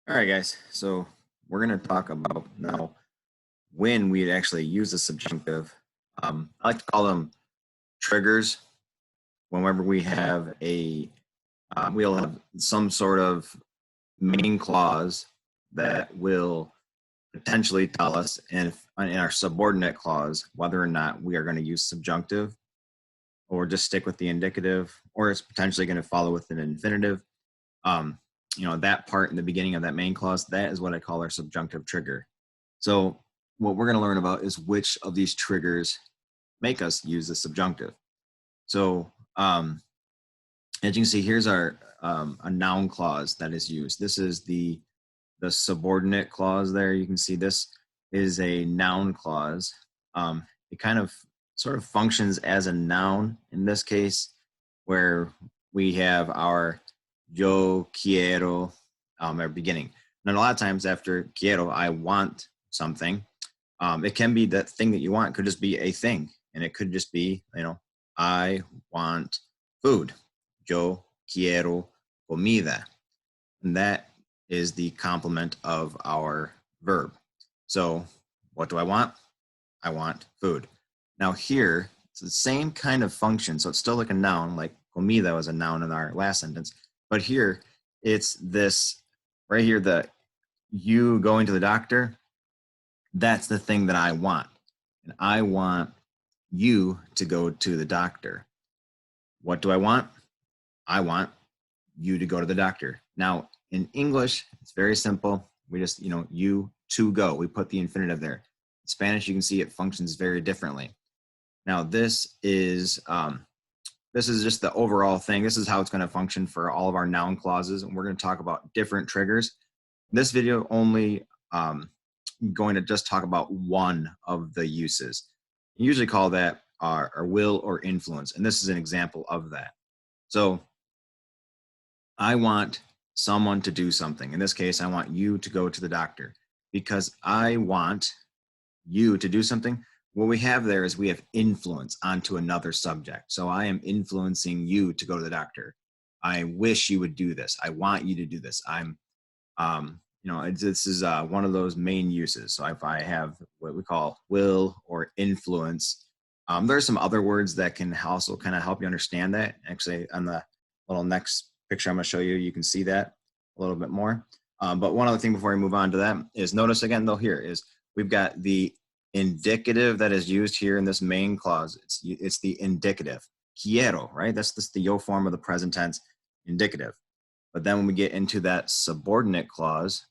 All right, guys. So we're going to talk about now when we actually use the subjunctive. I like to call them triggers. Whenever we have we'll have some sort of main clause that will potentially tell us in our subordinate clause whether or not we are going to use subjunctive or just stick with the indicative, or it's potentially going to follow with an infinitive. Um, that part in the beginning of that main clause, that is what I call our subjunctive trigger. So what we're going to learn about is which of these triggers make us use the subjunctive. So as you can see, here's our a noun clause that is used. This is the subordinate clause there. You can see this is a noun clause. It kind of sort of functions as a noun in this case, where we have our yo quiero at beginning. And a lot of times after quiero, I want something. It can be that thing that you want. It could just be a thing. And it could just be, I want food. Yo quiero comida. And that is the complement of our verb. So what do I want? I want food. Now here, it's the same kind of function. So it's still like a noun, like comida was a noun in our last sentence. But here, it's this right here, the you going to the doctor. That's the thing that I want. And I want you to go to the doctor. What do I want? I want you to go to the doctor. Now, in English, it's very simple. We just, you to go. We put the infinitive there. In Spanish, you can see it functions very differently. Now, this is just the overall thing. This is how it's going to function for all of our noun clauses, and we're going to talk about different triggers. This video only going to just talk about one of the uses. You usually call that our will or influence, and this is an example of that. So I want someone to do something. In this case, I want you to go to the doctor. Because I want you to do something, what we have there is we have influence onto another subject. So I am influencing you to go to the doctor. I wish you would do this. I want you to do this. This is one of those main uses. So if I have what we call will or influence, there are some other words that can also kind of help you understand that. Actually, on the little next picture I'm going to show you, you can see that a little bit more. But one other thing before we move on to that is notice again, though, here is we've got the indicative that is used here in this main clause. It's the indicative. Quiero, right? That's the yo form of the present tense indicative. But then when we get into that subordinate clause,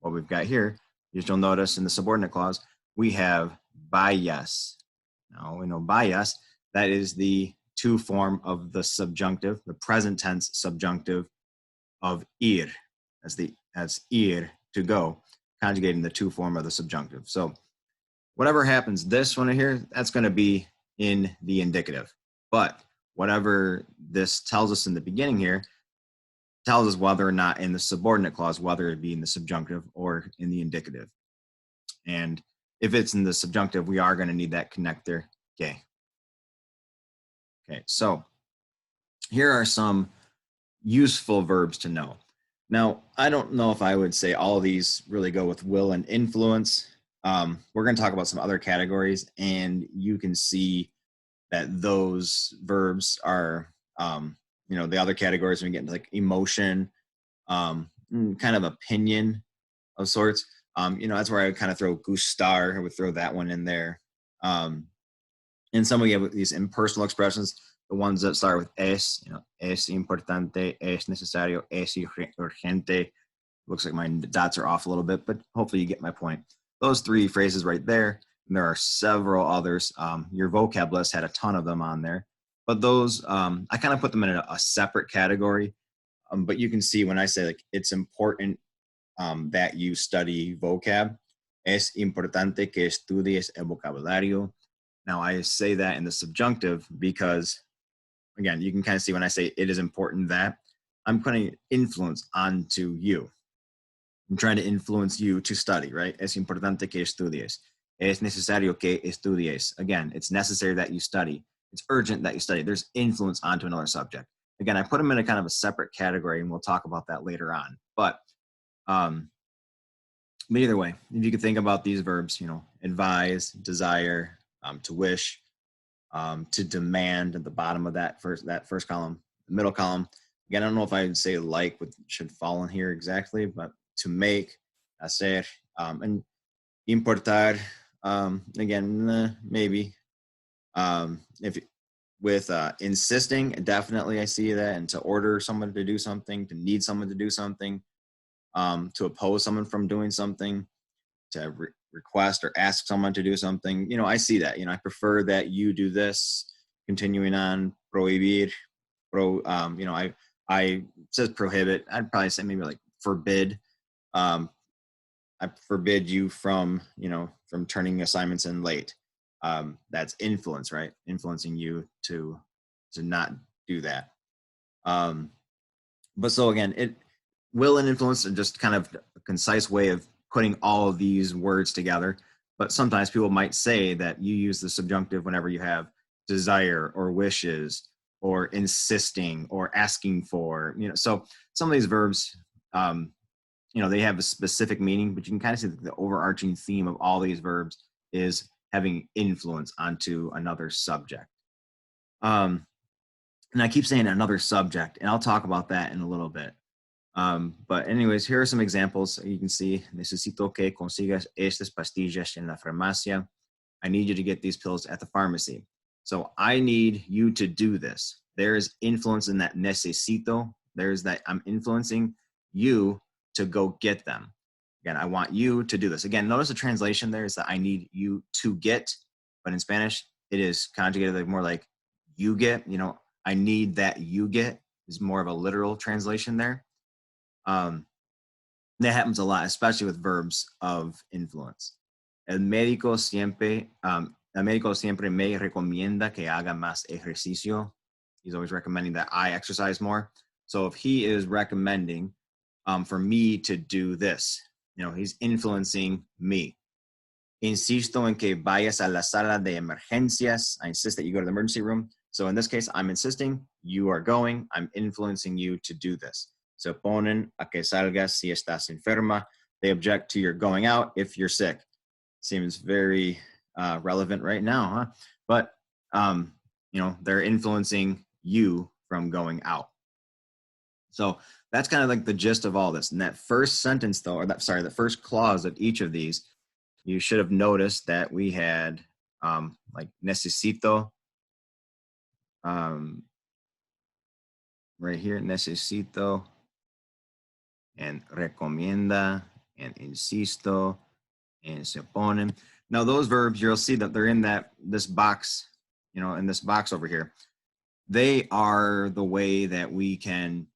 what we've got here, you'll notice in the subordinate clause, we have vayas. Now we know vayas, that is the to form of the subjunctive, the present tense subjunctive of ir. That's ir, to go, conjugating the to form of the subjunctive. So whatever happens, this one here, that's going to be in the indicative. But whatever this tells us in the beginning here, tells us whether or not in the subordinate clause, whether it be in the subjunctive or in the indicative. And if it's in the subjunctive, we are going to need that connector, que. Okay, so here are some useful verbs to know. Now, I don't know if I would say all of these really go with will and influence. We're going to talk about some other categories, and you can see that those verbs are, the other categories when we get into like emotion, kind of opinion of sorts. That's where I would kind of throw gustar. I would throw that one in there. And some we have these impersonal expressions, the ones that start with es, es importante, es necesario, es urgente. Looks like my dots are off a little bit, but hopefully you get my point. Those three phrases right there, and there are several others. Your vocab list had a ton of them on there, but those, I kind of put them in a separate category. But you can see when I say like it's important that you study vocab. Es importante que estudies el vocabulario. Now I say that in the subjunctive because, again, you can kind of see when I say it is important that, I'm putting influence onto you. I'm trying to influence you to study, right? Es importante que estudies. Es necesario que estudies. Again, it's necessary that you study. It's urgent that you study. There's influence onto another subject. Again, I put them in a kind of a separate category, and we'll talk about that later on. But But either way, if you could think about these verbs, advise, desire, to wish, to demand at the bottom of that first column, the middle column. Again, I don't know if I would say like what should fall in here exactly, but to make, hacer, and importar, again, maybe. If with insisting, definitely I see that, and to order someone to do something, to need someone to do something, to oppose someone from doing something, to request or ask someone to do something. I see that. I prefer that you do this. Continuing on, prohibir, I says prohibit. I'd probably say maybe like forbid. I forbid you from turning assignments in late. That's influence, right? Influencing you to not do that. But so again, it will and influence are just kind of a concise way of putting all of these words together. But sometimes people might say that you use the subjunctive whenever you have desire or wishes or insisting or asking for, so some of these verbs, they have a specific meaning, but you can kind of see the overarching theme of all these verbs is having influence onto another subject. And I keep saying another subject, and I'll talk about that in a little bit. But anyways, here are some examples. You can see, necesito que consigas estas pastillas en la farmacia. I need you to get these pills at the pharmacy. So I need you to do this. There's influence in that necesito. There's that I'm influencing you to go get them. Again, I want you to do this. Again, notice the translation there is that I need you to get, but in Spanish, it is conjugated more like you get, I need that you get is more of a literal translation there. That happens a lot, especially with verbs of influence. El médico siempre me recomienda que haga más ejercicio. He's always recommending that I exercise more. So if he is recommending for me to do this, he's influencing me. Insisto en que vayas a la sala de emergencias. I insist that you go to the emergency room. So in this case, I'm insisting, you are going, I'm influencing you to do this. Se oponen a que salgas si estás enferma. They object to your going out if you're sick. Seems very relevant right now, huh? But, they're influencing you from going out. So that's kind of like the gist of all this. And that first sentence, though, the first clause of each of these, you should have noticed that we had like necesito, right here, necesito, and recomienda, and insisto, and se oponen. Now those verbs, you'll see that they're in this box, in this box over here. They are the way that we can,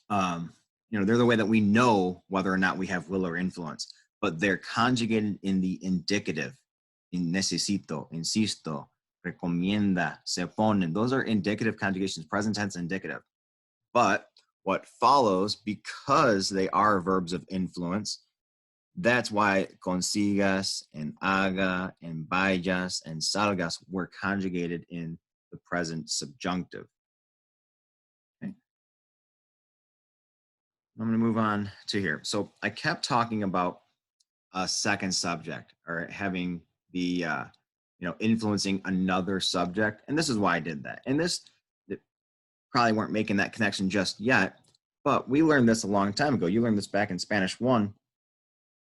they're the way that we know whether or not we have will or influence, but they're conjugated in the indicative, in necesito, insisto, recomienda, se oponen. Those are indicative conjugations, present tense indicative. But what follows, because they are verbs of influence, that's why consigas and haga and vayas and salgas were conjugated in the present subjunctive. Okay. I'm going to move on to here. So I kept talking about a second subject, or having the, influencing another subject. And this is why I did that. And this probably weren't making that connection just yet, but we learned this a long time ago. You learned this back in Spanish 1.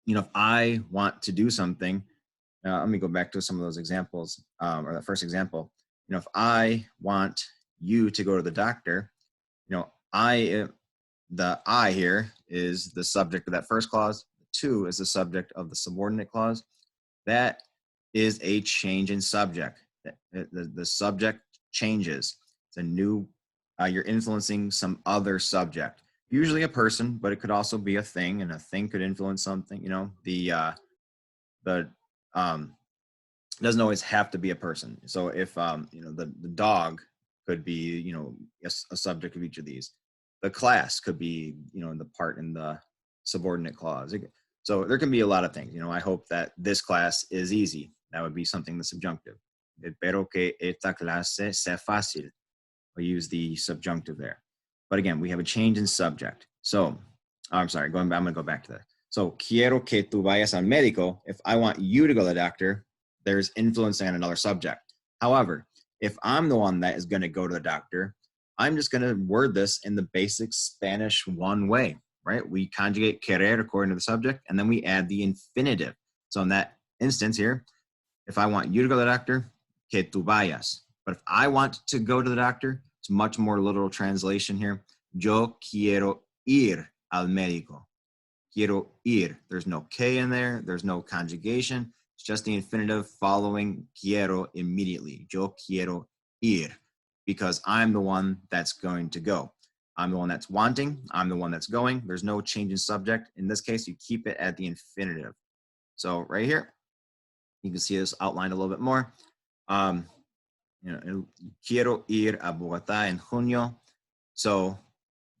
If I want to do something, let me go back to some of those examples, or the first example. If I want you to go to the doctor, the I here is the subject of that first clause. To is the subject of the subordinate clause. That is a change in subject. The subject changes. It's a new, you're influencing some other subject. Usually a person, but it could also be a thing, and a thing could influence something. Doesn't always have to be a person. So if the dog could be a subject of each of these. The class could be the part in the subordinate clause. So there can be a lot of things. I hope that this class is easy. That would be something the subjunctive. Espero que esta clase sea fácil. We use the subjunctive there. But again, we have a change in subject. So I'm sorry, I'm going to go back to that. So, quiero que tú vayas al médico. If I want you to go to the doctor, there's influence on another subject. However, if I'm the one that is going to go to the doctor, I'm just going to word this in the basic Spanish one way, right? We conjugate querer according to the subject, and then we add the infinitive. So in that instance here, if I want you to go to the doctor, que tú vayas. But if I want to go to the doctor, it's much more literal translation here. Yo quiero ir al médico. Quiero ir. There's no que in there. There's no conjugation. It's just the infinitive following quiero immediately. Yo quiero ir. Because I'm the one that's going to go. I'm the one that's wanting. I'm the one that's going. There's no change in subject. In this case, you keep it at the infinitive. So right here, you can see this outlined a little bit more. Quiero ir a Bogotá en junio. So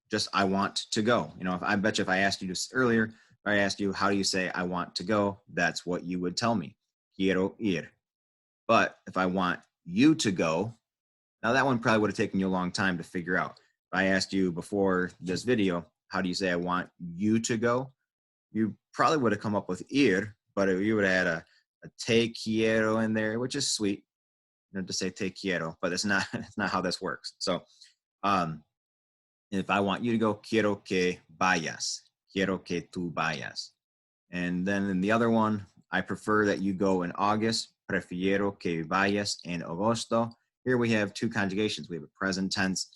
just I want to go. If I bet you if I asked you this earlier, if I asked you how do you say I want to go, that's what you would tell me. Quiero ir. But if I want you to go, now that one probably would have taken you a long time to figure out. If I asked you before this video, how do you say I want you to go? You probably would have come up with ir, but you would have had a te quiero in there, which is sweet, to say te quiero, but it's not how this works. So if I want you to go, quiero que vayas. Quiero que tú vayas. And then in the other one, I prefer that you go in August. Prefiero que vayas en agosto. Here we have two conjugations. We have a present tense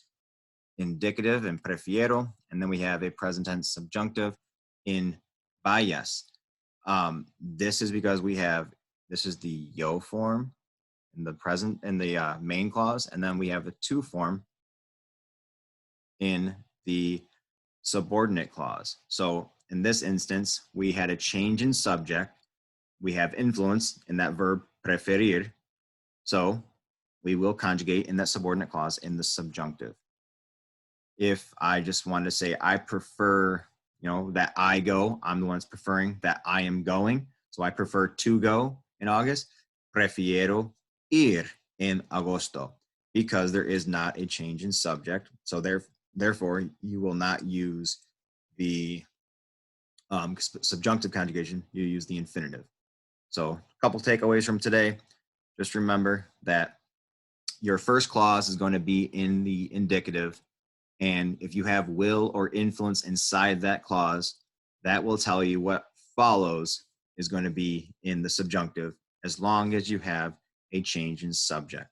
indicative in prefiero, and then we have a present tense subjunctive in vayas. This is because this is the yo form in the present, in the main clause, and then we have the to form in the subordinate clause. So in this instance, we had a change in subject. We have influence in that verb preferir. So we will conjugate in that subordinate clause in the subjunctive. If I just wanted to say, I prefer, that I go, I'm the one that's preferring that I am going. So I prefer to go in August. Prefiero ir en agosto, because there is not a change in subject. So therefore, you will not use the subjunctive conjugation. You use the infinitive. So a couple takeaways from today. Just remember that your first clause is going to be in the indicative. And if you have will or influence inside that clause, that will tell you what follows is going to be in the subjunctive, as long as you have a change in subject.